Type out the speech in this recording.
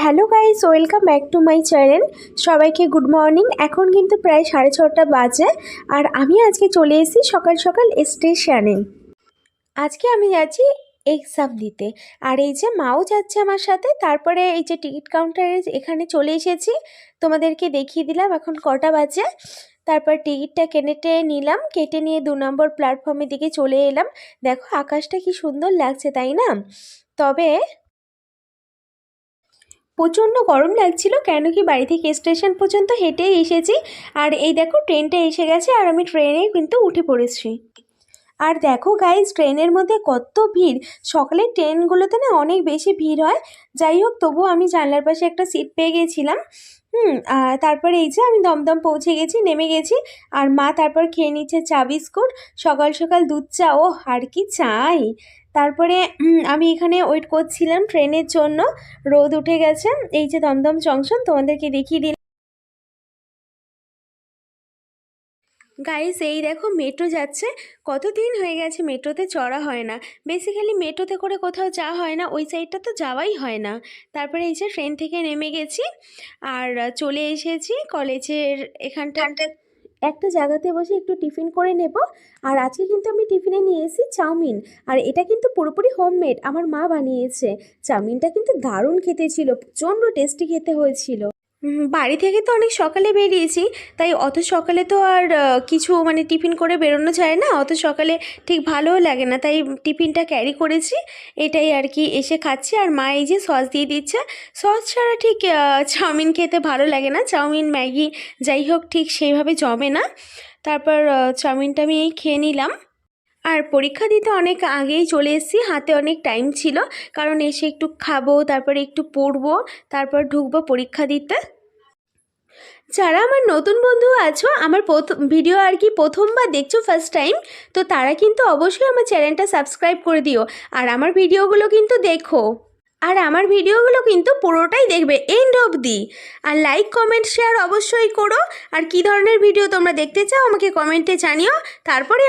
Hello guys, welcome back to my channel. সবাইকে good morning. এখন কিন্তু প্রায় 6:30 বাজে, আর আমি আজকে চলে এসেছি সকাল সকাল স্টেশনে। আজকে আমি যাচ্ছি এক্সাম দিতে, আর এই যে মাও যাচ্ছে আমার সাথে। তারপরে এই যে টিকিট কাউন্টারে এখানে চলে এসেছি, তোমাদেরকে দেখিয়ে দিলাম এখন কটা বাজে। তারপর টিকিটটা কেটে নিলাম, কেটে নিয়ে 2 নম্বর প্ল্যাটফর্মের দিকে চলে এলাম। দেখো আকাশটা কি সুন্দর লাগছে, তাই না? তবে প্রচণ্ড গরম লাগছিল, কেন কি বাড়ি থেকে স্টেশন পর্যন্ত হেঁটেই এসেছি। আর এই দেখো ট্রেনটা এসে গেছে, আর আমি ট্রেনে কিন্তু উঠে পড়েছি। আর দেখো গাইজ, ট্রেনের মধ্যে কত ভিড়। সকালের ট্রেনগুলোতে না অনেক বেশি ভিড় হয়। যাই হোক, তবুও আমি জানলার পাশে একটা সিট পেয়ে গেছিলাম। তারপরে এই যে আমি দমদম পৌঁছে গেছি, নেমে গেছি। আর মা তারপর খেয়ে নিচ্ছে চা বিস্কুট। সকাল সকাল দুধ চা, ও আর কি চাই। তারপরে আমি এখানে ওয়েট করছিলাম ট্রেনের জন্য। রোদ উঠে গেছে, এই যে দমদম জংশন তোমাদেরকে দেখিয়ে দিলাম। গাইস, এই দেখো মেট্রো যাচ্ছে। কতদিন হয়ে গেছে মেট্রোতে চড়া হয় না। বেসিক্যালি মেট্রোতে করে কোথাও যাওয়া হয় না, ওই সাইডটা তো যাওয়াই হয় না। তারপরে এই যে ট্রেন থেকে নেমে গেছি, আর চলে এসেছি কলেজের এখানটা। একটা জায়গাতে বসে একটু টিফিন করে নেব। আর আজকে কিন্তু আমি টিফিনে নিয়ে এসেছি চাউমিন। আর এটা কিন্তু পুরোপুরি হোমমেড, আমার মা বানিয়েছে। চাউমিনটা কিন্তু দারুণ খেতে ছিল, প্রচণ্ড টেস্টি খেতে হয়েছিল। বাড়ি থেকে তো অনেক সকালে বেরিয়েছি, তাই অত সকালে তো আর কিছু মানে টিফিন করে বেরোনো যায় না। অত সকালে ঠিক ভালোও লাগে না, তাই টিফিনটা ক্যারি করেছি। এটাই আর কি এসে খাচ্ছি। আর মা এই যে সস দিয়ে দিচ্ছে। সস ছাড়া ঠিক চাউমিন খেতে ভালো লাগে না। চাউমিন ম্যাগি যাই হোক ঠিক সেইভাবে জমে না। তারপর চাউমিনটা আমি এই খেয়ে নিলাম। আর পরীক্ষা দিতে অনেক আগেই চলে এসেছি, হাতে অনেক টাইম ছিল। কারণ এসে একটু খাবো, তারপরে একটু পড়বো, তারপর ঢুকবো পরীক্ষা দিতে। যারা আমার নতুন বন্ধু আছো, আমার ভিডিও আর কি প্রথমবার দেখছো, ফার্স্ট টাইম, তো তারা কিন্তু অবশ্যই আমার চ্যানেলটা সাবস্ক্রাইব করে দিও। আর আমার ভিডিওগুলো কিন্তু দেখো, আর আমার ভিডিওগুলো কিন্তু পুরোটাই দেখবে এন্ড অবধি। আর লাইক কমেন্ট শেয়ার অবশ্যই করো। আর কী ধরনের ভিডিও তোমরা দেখতে চাও আমাকে কমেন্টে জানিও। তারপরে